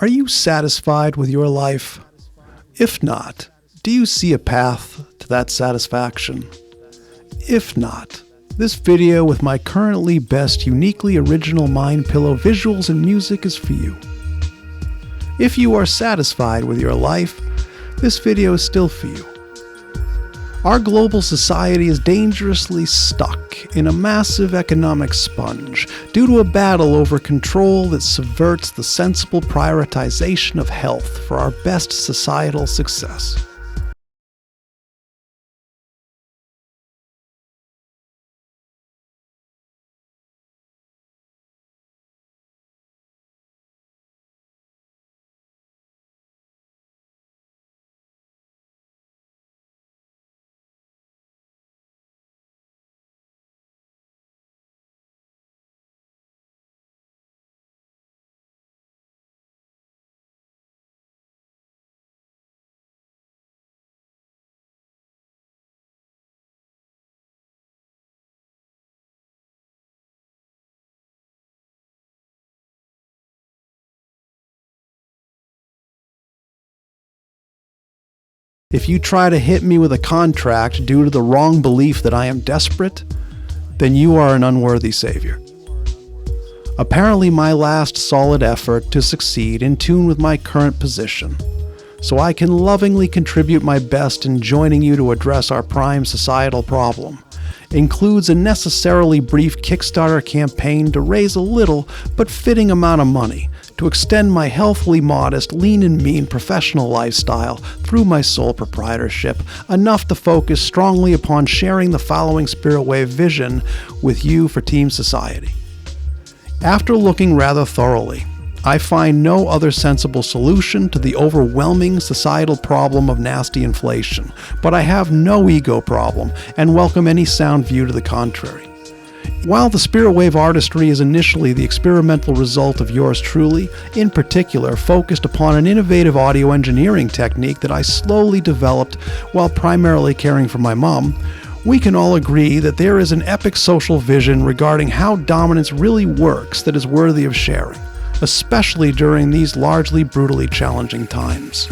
Are you satisfied with your life? If not, do you see a path to that satisfaction? If not, this video with my currently best uniquely original Mind Pillow visuals and music is for you. If you are satisfied with your life, this video is still for you. Our global society is dangerously stuck in a massive economic sponge due to a battle over control that subverts the sensible prioritization of health for our best societal success. If you try to hit me with a contract due to the wrong belief that I am desperate, then you are an unworthy savior. Apparently my last solid effort to succeed in tune with my current position, so I can lovingly contribute my best in joining you to address our prime societal problem, includes a necessarily brief Kickstarter campaign to raise a little but fitting amount of money to extend my healthily modest, lean and mean professional lifestyle through my sole proprietorship, enough to focus strongly upon sharing the following Spirit Wave vision with you for Team Society. After looking rather thoroughly, I find no other sensible solution to the overwhelming societal problem of nasty inflation, but I have no ego problem and welcome any sound view to the contrary. While the Spirit Wave artistry is initially the experimental result of yours truly, in particular focused upon an innovative audio engineering technique that I slowly developed while primarily caring for my mom, we can all agree that there is an epic social vision regarding how dominance really works that is worthy of sharing, especially during these largely brutally challenging times.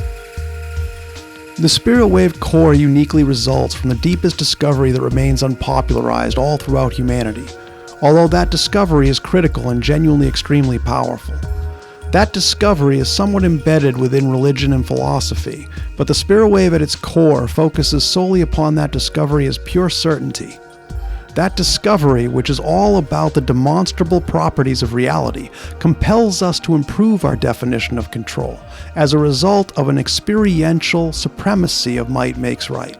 The Spirit Wave core uniquely results from the deepest discovery that remains unpopularized all throughout humanity, although that discovery is critical and genuinely extremely powerful. That discovery is somewhat embedded within religion and philosophy, but the Spirit Wave at its core focuses solely upon that discovery as pure certainty. That discovery, which is all about the demonstrable properties of reality, compels us to improve our definition of control as a result of an experiential supremacy of might makes right.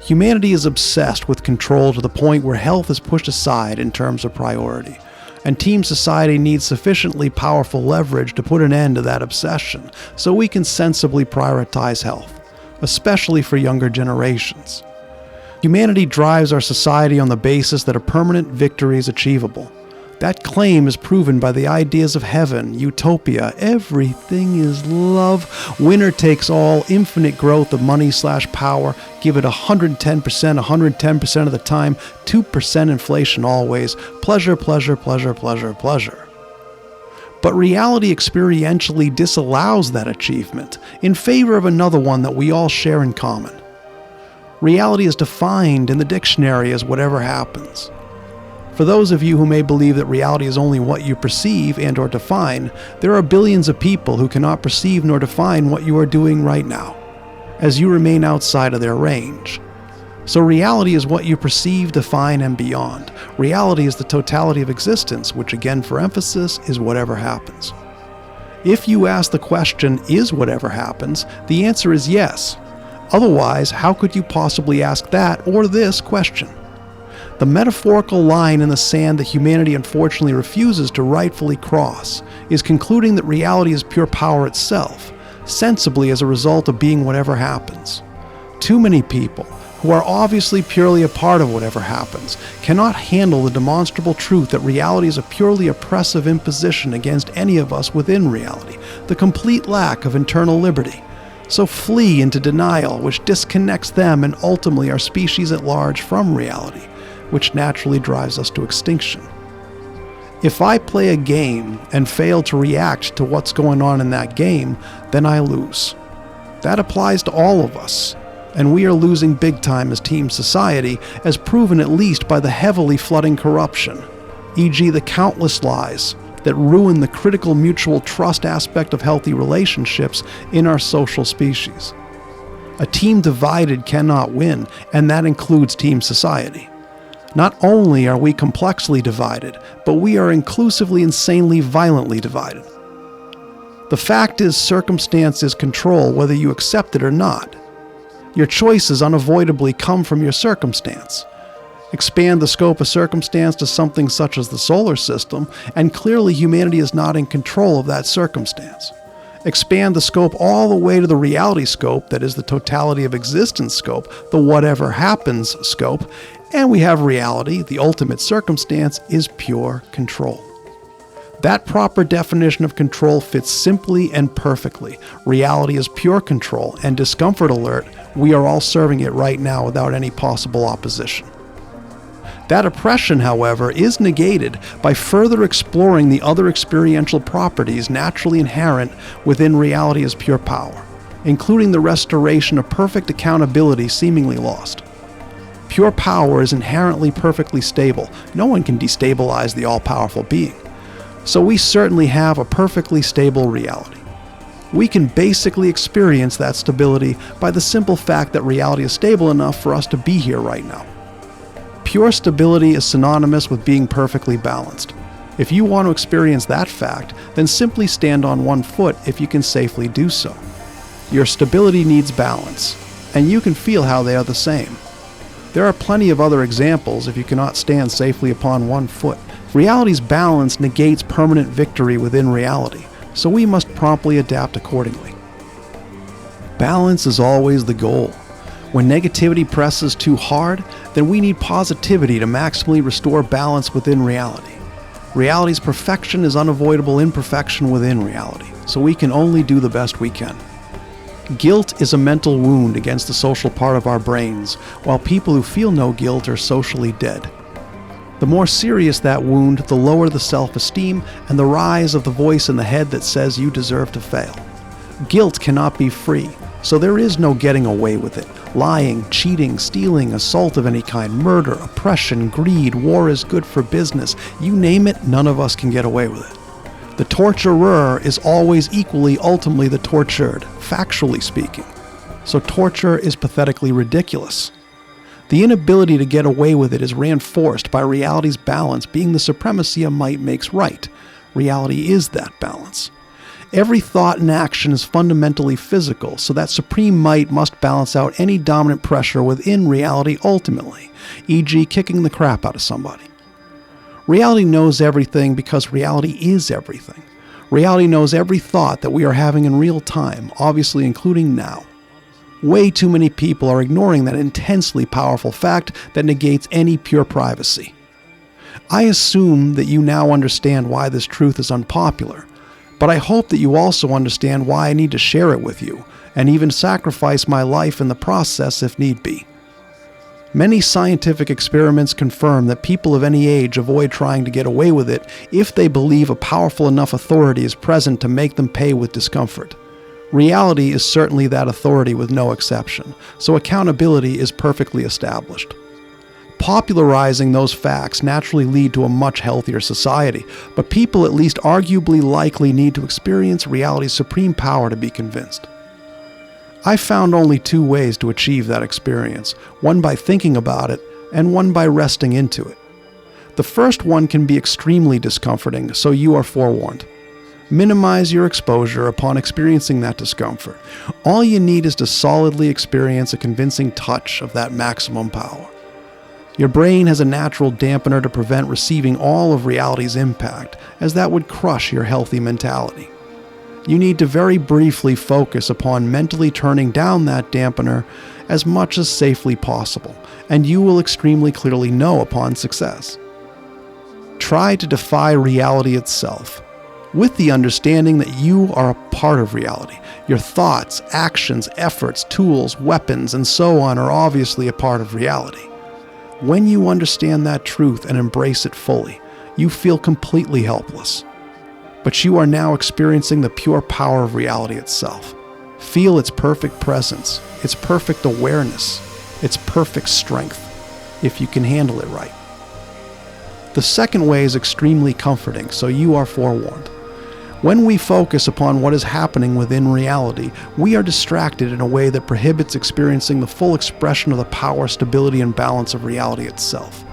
Humanity is obsessed with control to the point where health is pushed aside in terms of priority, and Team Society needs sufficiently powerful leverage to put an end to that obsession so we can sensibly prioritize health, especially for younger generations. Humanity drives our society on the basis that a permanent victory is achievable. That claim is proven by the ideas of heaven, utopia, everything is love, winner takes all, infinite growth of money/power, give it 110% of the time, 2% inflation always, pleasure, pleasure, pleasure, pleasure, pleasure. But reality experientially disallows that achievement in favor of another one that we all share in common. Reality is defined in the dictionary as whatever happens. For those of you who may believe that reality is only what you perceive and or define, there are billions of people who cannot perceive nor define what you are doing right now, as you remain outside of their range. So reality is what you perceive, define, and beyond. Reality is the totality of existence, which again for emphasis is whatever happens. If you ask the question, is whatever happens, the answer is yes. Otherwise, how could you possibly ask that or this question? The metaphorical line in the sand that humanity unfortunately refuses to rightfully cross is concluding that reality is pure power itself, sensibly as a result of being whatever happens. Too many people, who are obviously purely a part of whatever happens, cannot handle the demonstrable truth that reality is a purely oppressive imposition against any of us within reality, the complete lack of internal liberty. So flee into denial, which disconnects them and ultimately our species at large from reality, which naturally drives us to extinction. If I play a game and fail to react to what's going on in that game, then I lose. That applies to all of us, and we are losing big time as team society, as proven at least by the heavily flooding corruption, e.g. the countless lies that ruin the critical mutual trust aspect of healthy relationships in our social species. A team divided cannot win, and that includes team society. Not only are we complexly divided, but we are inclusively insanely violently divided. The fact is, circumstances control whether you accept it or not. Your choices unavoidably come from your circumstance. Expand the scope of circumstance to something such as the solar system, and clearly humanity is not in control of that circumstance. Expand the scope all the way to the reality scope, that is the totality of existence scope, the whatever happens scope, and we have reality, the ultimate circumstance, is pure control. That proper definition of control fits simply and perfectly. Reality is pure control, and discomfort alert, we are all serving it right now without any possible opposition. That oppression, however, is negated by further exploring the other experiential properties naturally inherent within reality as pure power, including the restoration of perfect accountability seemingly lost. Pure power is inherently perfectly stable. No one can destabilize the all-powerful being. So we certainly have a perfectly stable reality. We can basically experience that stability by the simple fact that reality is stable enough for us to be here right now. Pure stability is synonymous with being perfectly balanced. If you want to experience that fact, then simply stand on one foot if you can safely do so. Your stability needs balance, and you can feel how they are the same. There are plenty of other examples if you cannot stand safely upon one foot. Reality's balance negates permanent victory within reality, so we must promptly adapt accordingly. Balance is always the goal. When negativity presses too hard, then we need positivity to maximally restore balance within reality. Reality's perfection is unavoidable imperfection within reality, so we can only do the best we can. Guilt is a mental wound against the social part of our brains, while people who feel no guilt are socially dead. The more serious that wound, the lower the self-esteem and the rise of the voice in the head that says you deserve to fail. Guilt cannot be free, so there is no getting away with it. Lying, cheating, stealing, assault of any kind, murder, oppression, greed, war is good for business. You name it, none of us can get away with it. The torturer is always equally ultimately the tortured, factually speaking. So torture is pathetically ridiculous. The inability to get away with it is reinforced by reality's balance being the supremacy of might makes right. Reality is that balance. Every thought and action is fundamentally physical, so that supreme might must balance out any dominant pressure within reality ultimately, e.g. kicking the crap out of somebody. Reality knows everything because reality is everything. Reality knows every thought that we are having in real time, obviously including now. Way too many people are ignoring that intensely powerful fact that negates any pure privacy. I assume that you now understand why this truth is unpopular, but I hope that you also understand why I need to share it with you, and even sacrifice my life in the process if need be. Many scientific experiments confirm that people of any age avoid trying to get away with it if they believe a powerful enough authority is present to make them pay with discomfort. Reality is certainly that authority with no exception, so accountability is perfectly established. Popularizing those facts naturally lead to a much healthier society, but people at least arguably likely need to experience reality's supreme power to be convinced. I found only two ways to achieve that experience, one by thinking about it, and one by resting into it. The first one can be extremely discomforting, so you are forewarned. Minimize your exposure upon experiencing that discomfort. All you need is to solidly experience a convincing touch of that maximum power. Your brain has a natural dampener to prevent receiving all of reality's impact, as that would crush your healthy mentality. You need to very briefly focus upon mentally turning down that dampener as much as safely possible, and you will extremely clearly know upon success. Try to defy reality itself, with the understanding that you are a part of reality. Your thoughts, actions, efforts, tools, weapons, and so on are obviously a part of reality. When you understand that truth and embrace it fully, you feel completely helpless. But you are now experiencing the pure power of reality itself. Feel its perfect presence, its perfect awareness, its perfect strength, if you can handle it right. The second way is extremely comforting, so you are forewarned. When we focus upon what is happening within reality, we are distracted in a way that prohibits experiencing the full expression of the power, stability, and balance of reality itself.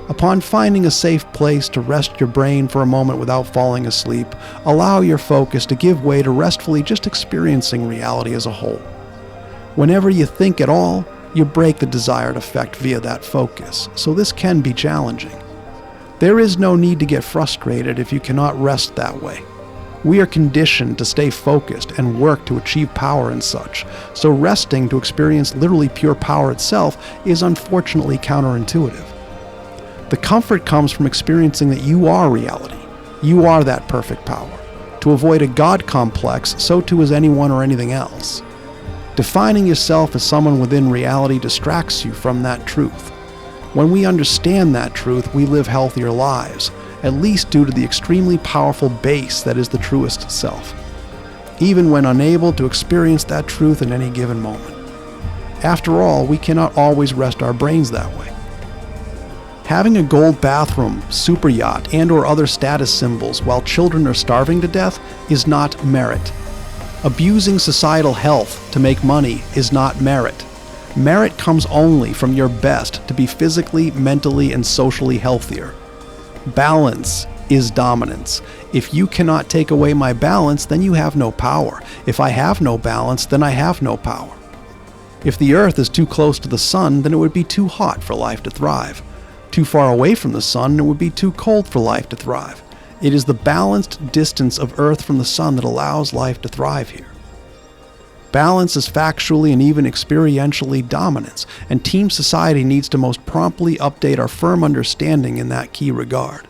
Upon finding a safe place to rest your brain for a moment without falling asleep, allow your focus to give way to restfully just experiencing reality as a whole. Whenever you think at all, you break the desired effect via that focus, so this can be challenging. There is no need to get frustrated if you cannot rest that way. We are conditioned to stay focused and work to achieve power and such, so resting to experience literally pure power itself is unfortunately counterintuitive. The comfort comes from experiencing that you are reality. You are that perfect power. To avoid a God complex, so too is anyone or anything else. Defining yourself as someone within reality distracts you from that truth. When we understand that truth, we live healthier lives, at least due to the extremely powerful base that is the truest self, even when unable to experience that truth in any given moment. After all, we cannot always rest our brains that way. Having a gold bathroom, super yacht, and/or other status symbols while children are starving to death is not merit. Abusing societal health to make money is not merit. Merit comes only from your best to be physically, mentally, and socially healthier. Balance is dominance. If you cannot take away my balance, then you have no power. If I have no balance, then I have no power. If the earth is too close to the sun, then it would be too hot for life to thrive. Too far away from the sun, it would be too cold for life to thrive. It is the balanced distance of Earth from the sun that allows life to thrive here. Balance is factually and even experientially dominance, and team society needs to most promptly update our firm understanding in that key regard.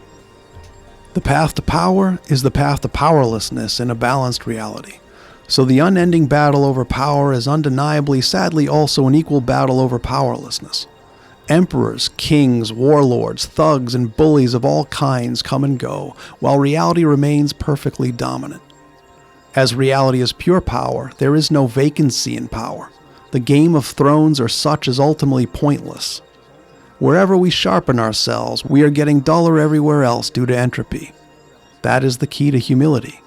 The path to power is the path to powerlessness in a balanced reality. So the unending battle over power is undeniably, sadly, also an equal battle over powerlessness. Emperors, kings, warlords, thugs, and bullies of all kinds come and go, while reality remains perfectly dominant. As reality is pure power, there is no vacancy in power. The Game of Thrones or such is ultimately pointless. Wherever we sharpen ourselves, we are getting duller everywhere else due to entropy. That is the key to humility.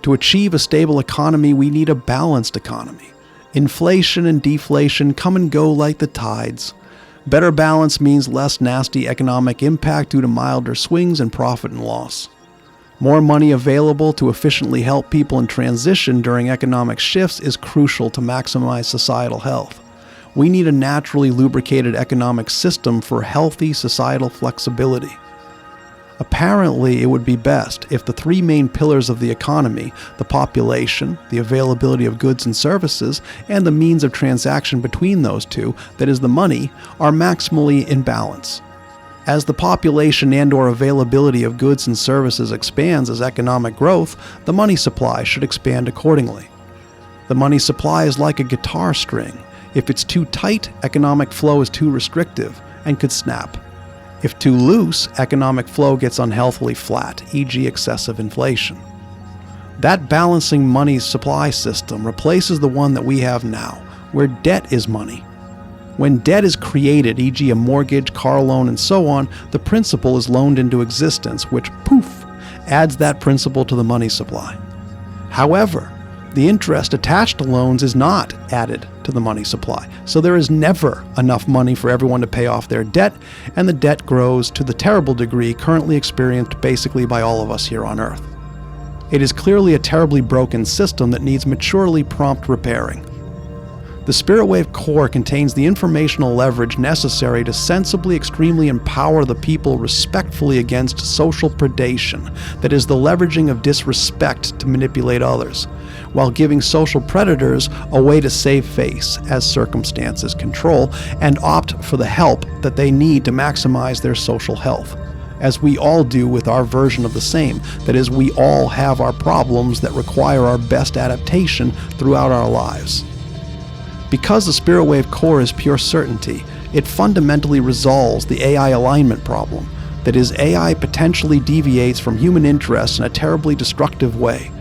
To achieve a stable economy, we need a balanced economy. Inflation and deflation come and go like the tides. Better balance means less nasty economic impact due to milder swings in profit and loss. More money available to efficiently help people in transition during economic shifts is crucial to maximize societal health. We need a naturally lubricated economic system for healthy societal flexibility. Apparently, it would be best if the three main pillars of the economy, the population, the availability of goods and services, and the means of transaction between those two, that is the money, are maximally in balance. As the population and/or availability of goods and services expands as economic growth, the money supply should expand accordingly. The money supply is like a guitar string. If it's too tight, economic flow is too restrictive and could snap. If too loose, economic flow gets unhealthily flat, e.g. excessive inflation. That balancing money supply system replaces the one that we have now, where debt is money. When debt is created, e.g. a mortgage, car loan, and so on, the principal is loaned into existence, which, poof, adds that principal to the money supply. However, the interest attached to loans is not added to the money supply, so there is never enough money for everyone to pay off their debt, and the debt grows to the terrible degree currently experienced basically by all of us here on Earth. It is clearly a terribly broken system that needs maturely prompt repairing. The Spirit Wave core contains the informational leverage necessary to sensibly, extremely empower the people respectfully against social predation, that is the leveraging of disrespect to manipulate others, while giving social predators a way to save face as circumstances control and opt for the help that they need to maximize their social health, as we all do with our version of the same, that is, we all have our problems that require our best adaptation throughout our lives. Because the Spirit Wave core is pure certainty, it fundamentally resolves the AI alignment problem, That is, AI potentially deviates from human interests in a terribly destructive way.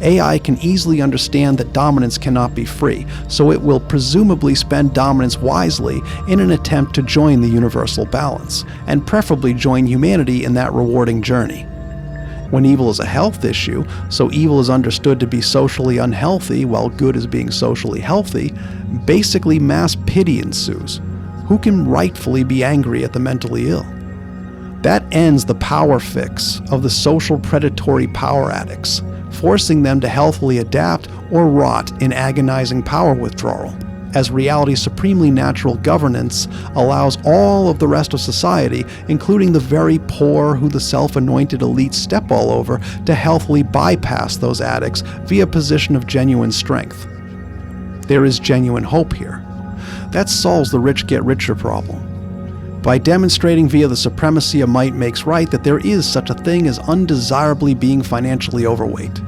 AI can easily understand that dominance cannot be free, so it will presumably spend dominance wisely in an attempt to join the universal balance, and preferably join humanity in that rewarding journey. When evil is a health issue, so evil is understood to be socially unhealthy while good is being socially healthy, basically mass pity ensues. Who can rightfully be angry at the mentally ill? That ends the power fix of the social predatory power addicts, forcing them to healthily adapt or rot in agonizing power withdrawal, as reality's supremely natural governance allows all of the rest of society, including the very poor who the self-anointed elites step all over, to healthily bypass those addicts via a position of genuine strength. There is genuine hope here. That solves the rich get richer problem. By demonstrating via the supremacy of might makes right that there is such a thing as undesirably being financially overweight.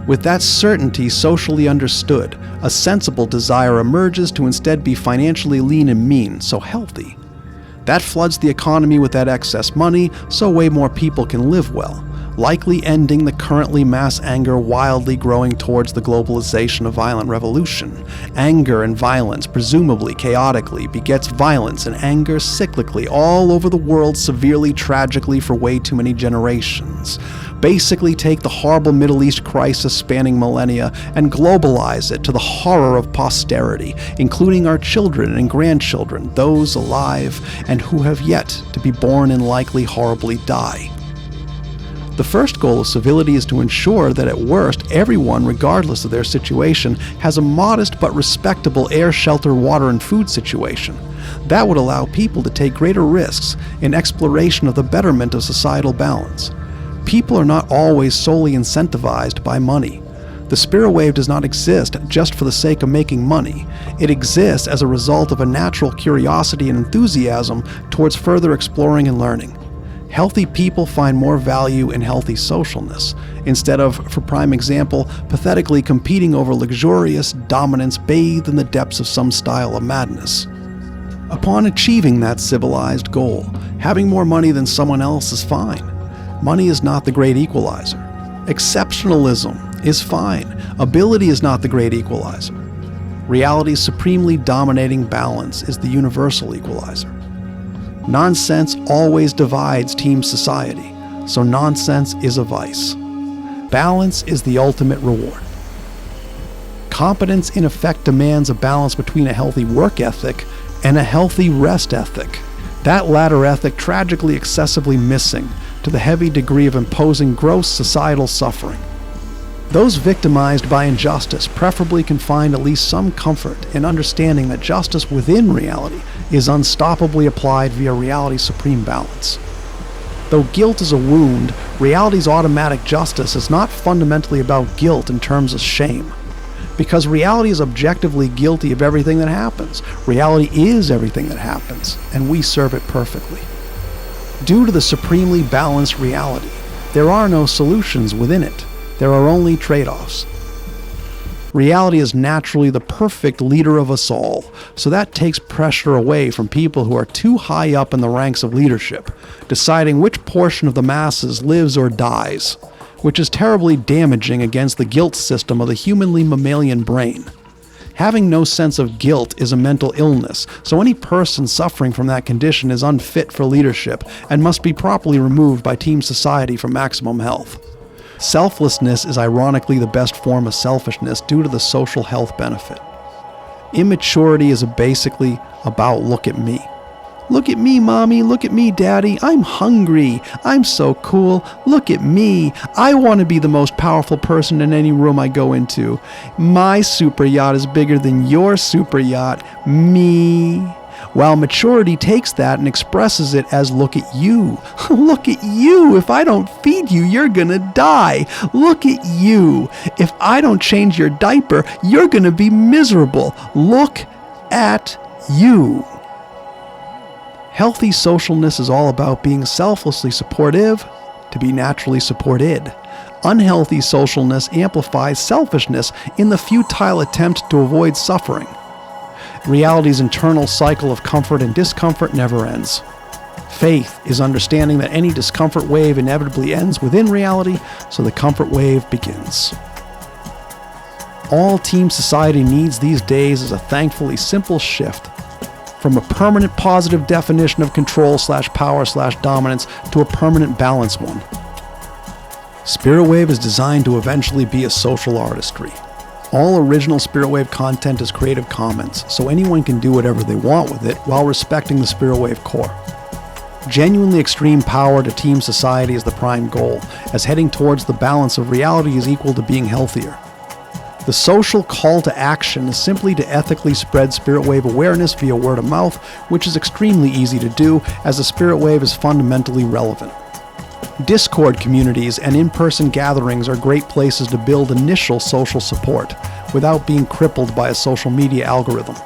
With that certainty socially understood, a sensible desire emerges to instead be financially lean and mean, so healthy. That floods the economy with that excess money, so way more people can live well, likely ending the currently mass anger wildly growing towards the globalization of violent revolution. Anger and violence, presumably chaotically, begets violence and anger cyclically all over the world, severely tragically for way too many generations. Basically take the horrible Middle East crisis spanning millennia and globalize it to the horror of posterity, including our children and grandchildren, those alive and who have yet to be born and likely horribly die. The first goal of civility is to ensure that at worst, everyone, regardless of their situation, has a modest but respectable air, shelter, water, and food situation. That would allow people to take greater risks in exploration of the betterment of societal balance. People are not always solely incentivized by money. The spirit wave does not exist just for the sake of making money. It exists as a result of a natural curiosity and enthusiasm towards further exploring and learning. Healthy people find more value in healthy socialness, instead of, for prime example, pathetically competing over luxurious dominance bathed in the depths of some style of madness. Upon achieving that civilized goal, having more money than someone else is fine. Money is not the great equalizer. Exceptionalism is fine. Ability is not the great equalizer. Reality's supremely dominating balance is the universal equalizer. Nonsense always divides team society, so nonsense is a vice. Balance is the ultimate reward. Competence in effect demands a balance between a healthy work ethic and a healthy rest ethic. That latter ethic tragically excessively missing to the heavy degree of imposing gross societal suffering. Those victimized by injustice preferably can find at least some comfort in understanding that justice within reality is unstoppably applied via reality's supreme balance. Though guilt is a wound, reality's automatic justice is not fundamentally about guilt in terms of shame. Because reality is objectively guilty of everything that happens. Reality is everything that happens, and we serve it perfectly. Due to the supremely balanced reality, there are no solutions within it. There are only trade-offs. Reality is naturally the perfect leader of us all, so that takes pressure away from people who are too high up in the ranks of leadership, deciding which portion of the masses lives or dies, which is terribly damaging against the guilt system of the humanly mammalian brain. Having no sense of guilt is a mental illness, so any person suffering from that condition is unfit for leadership and must be properly removed by team society for maximum health. Selflessness is ironically the best form of selfishness due to the social health benefit. Immaturity is basically about look at me. Look at me, mommy. Look at me, daddy. I'm hungry. I'm so cool. Look at me. I want to be the most powerful person in any room I go into. My super yacht is bigger than your super yacht. Me. While maturity takes that and expresses it as look at you. Look at you. If I don't feed you, you're gonna die. Look at you. If I don't change your diaper, you're gonna be miserable. Look at you. Healthy socialness is all about being selflessly supportive to be naturally supported. Unhealthy socialness amplifies selfishness in the futile attempt to avoid suffering. Reality's internal cycle of comfort and discomfort never ends. Faith is understanding that any discomfort wave inevitably ends within reality, so the comfort wave begins. All team society needs these days is a thankfully simple shift from a permanent positive definition of control/power/dominance to a permanent balance one. Spirit Wave is designed to eventually be a social artistry. All original Spirit Wave content is Creative Commons, so anyone can do whatever they want with it while respecting the Spirit Wave core. Genuinely extreme power to team society is the prime goal, as heading towards the balance of reality is equal to being healthier. The social call to action is simply to ethically spread Spirit Wave awareness via word of mouth, which is extremely easy to do as the Spirit Wave is fundamentally relevant. Discord communities and in-person gatherings are great places to build initial social support without being crippled by a social media algorithm.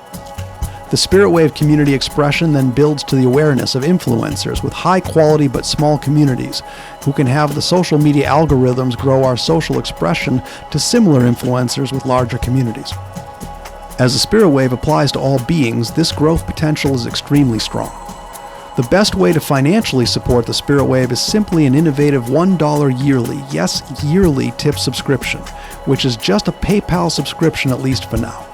The Spirit Wave community expression then builds to the awareness of influencers with high quality but small communities who can have the social media algorithms grow our social expression to similar influencers with larger communities. As the Spirit Wave applies to all beings, this growth potential is extremely strong. The best way to financially support the Spirit Wave is simply an innovative $1 yearly, yes, yearly tip subscription, which is just a PayPal subscription at least for now.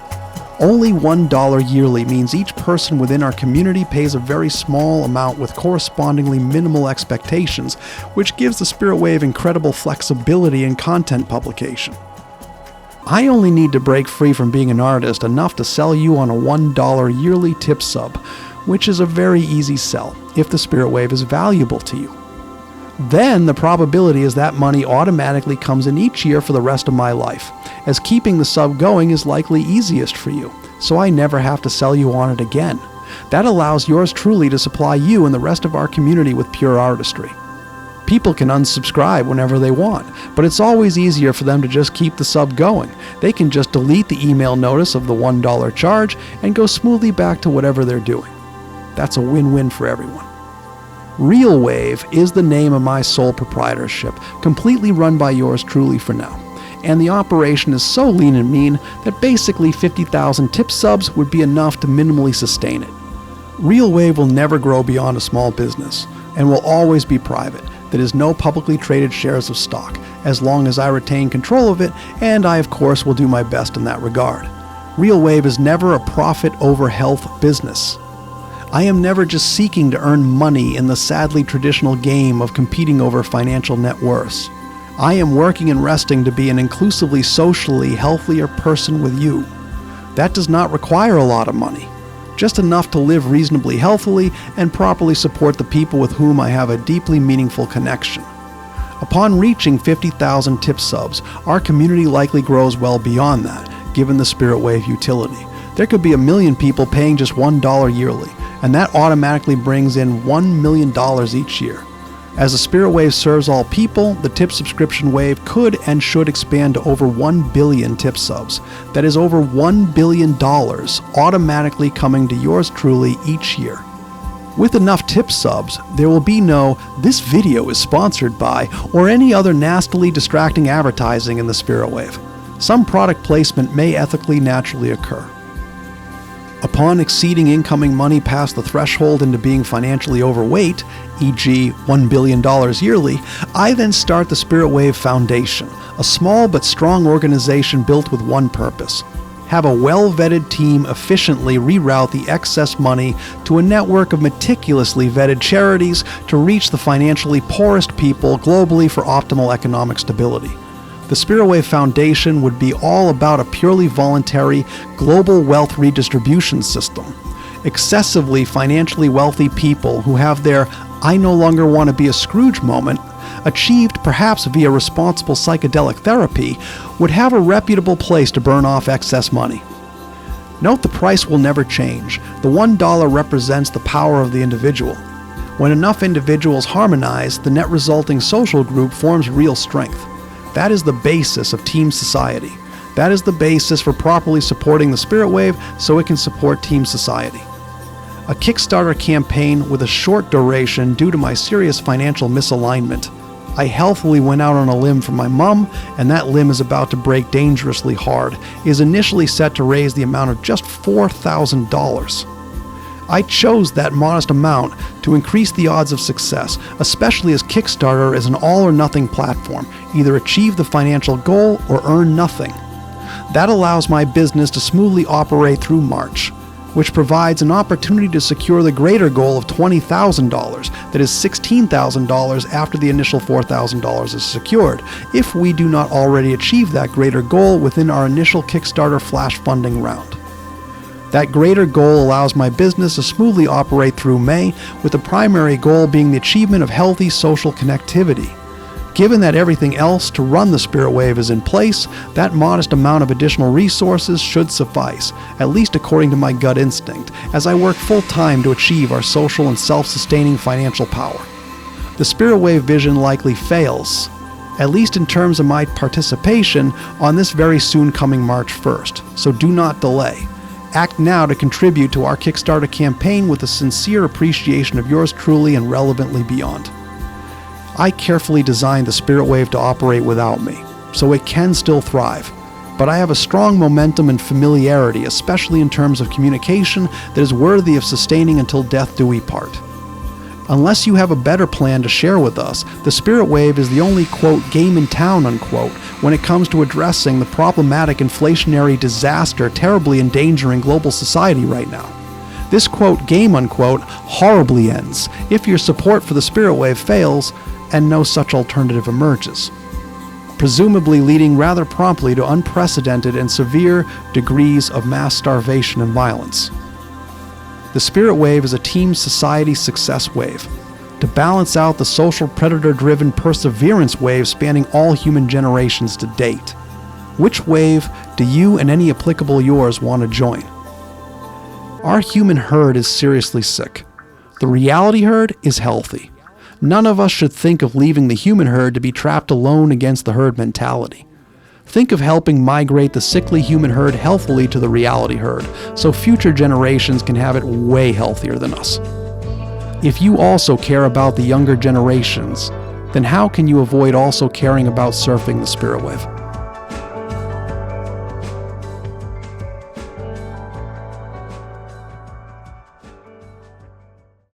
Only $1 yearly means each person within our community pays a very small amount with correspondingly minimal expectations, which gives the Spirit Wave incredible flexibility in content publication. I only need to break free from being an artist enough to sell you on a $1 yearly tip sub, which is a very easy sell if the Spirit Wave is valuable to you. Then the probability is that money automatically comes in each year for the rest of my life, as keeping the sub going is likely easiest for you, so I never have to sell you on it again. That allows yours truly to supply you and the rest of our community with pure artistry. People can unsubscribe whenever they want, but it's always easier for them to just keep the sub going. They can just delete the email notice of the $1 charge and go smoothly back to whatever they're doing. That's a win-win for everyone. Real Wave is the name of my sole proprietorship, completely run by yours truly for now. And the operation is so lean and mean that basically 50,000 tip subs would be enough to minimally sustain it. Real Wave will never grow beyond a small business, and will always be private. There is no publicly traded shares of stock, as long as I retain control of it, and I of course will do my best in that regard. Real Wave is never a profit over health business. I am never just seeking to earn money in the sadly traditional game of competing over financial net worths. I am working and resting to be an inclusively socially healthier person with you. That does not require a lot of money, just enough to live reasonably healthily and properly support the people with whom I have a deeply meaningful connection. Upon reaching 50,000 tip subs, our community likely grows well beyond that, given the Spirit Wave utility. There could be 1 million people paying just $1 yearly, and that automatically brings in $1 million each year. As the Spirit Wave serves all people, the tip subscription wave could and should expand to over 1 billion tip subs. That is over $1 billion automatically coming to yours truly each year. With enough tip subs, there will be no "this video is sponsored by" or any other nastily distracting advertising in the Spirit Wave. Some product placement may ethically naturally occur. Upon exceeding incoming money past the threshold into being financially overweight, e.g. $1 billion yearly, I then start the Spirit Wave Foundation, a small but strong organization built with one purpose: have a well-vetted team efficiently reroute the excess money to a network of meticulously vetted charities to reach the financially poorest people globally for optimal economic stability. The Spirit Wave Foundation would be all about a purely voluntary global wealth redistribution system. Excessively financially wealthy people who have their "I no longer want to be a Scrooge" moment, achieved perhaps via responsible psychedelic therapy, would have a reputable place to burn off excess money. Note the price will never change. The $1 represents the power of the individual. When enough individuals harmonize, the net resulting social group forms real strength. That is the basis of team society. That is the basis for properly supporting the Spirit Wave so it can support team society. A Kickstarter campaign with a short duration due to my serious financial misalignment. I healthily went out on a limb for my mom, and that limb is about to break dangerously hard, is initially set to raise the amount of just $4,000. I chose that modest amount to increase the odds of success, especially as Kickstarter is an all-or-nothing platform. Either achieve the financial goal or earn nothing. That allows my business to smoothly operate through March, which provides an opportunity to secure the greater goal of $20,000, that is $16,000 after the initial $4,000 is secured, if we do not already achieve that greater goal within our initial Kickstarter flash funding round. That greater goal allows my business to smoothly operate through May, with the primary goal being the achievement of healthy social connectivity. Given that everything else to run the Spirit Wave is in place, that modest amount of additional resources should suffice, at least according to my gut instinct, as I work full-time to achieve our social and self-sustaining financial power. The Spirit Wave vision likely fails, at least in terms of my participation, on this very soon coming March 1st, so do not delay. Act now to contribute to our Kickstarter campaign with a sincere appreciation of yours truly and relevantly beyond. I carefully designed the Spirit Wave to operate without me, so it can still thrive. But I have a strong momentum and familiarity, especially in terms of communication, that is worthy of sustaining until death do we part. Unless you have a better plan to share with us, the Spirit Wave is the only, quote, game in town, unquote, when it comes to addressing the problematic inflationary disaster terribly endangering global society right now. This, quote, game, unquote, horribly ends if your support for the Spirit Wave fails and no such alternative emerges, presumably leading rather promptly to unprecedented and severe degrees of mass starvation and violence. The Spirit Wave is a team society success wave, to balance out the social predator-driven perseverance wave spanning all human generations to date. Which wave do you and any applicable yours want to join? Our human herd is seriously sick. The reality herd is healthy. None of us should think of leaving the human herd to be trapped alone against the herd mentality. Think of helping migrate the sickly human herd healthily to the reality herd, so future generations can have it way healthier than us. If you also care about the younger generations, then how can you avoid also caring about surfing the Spirit Wave?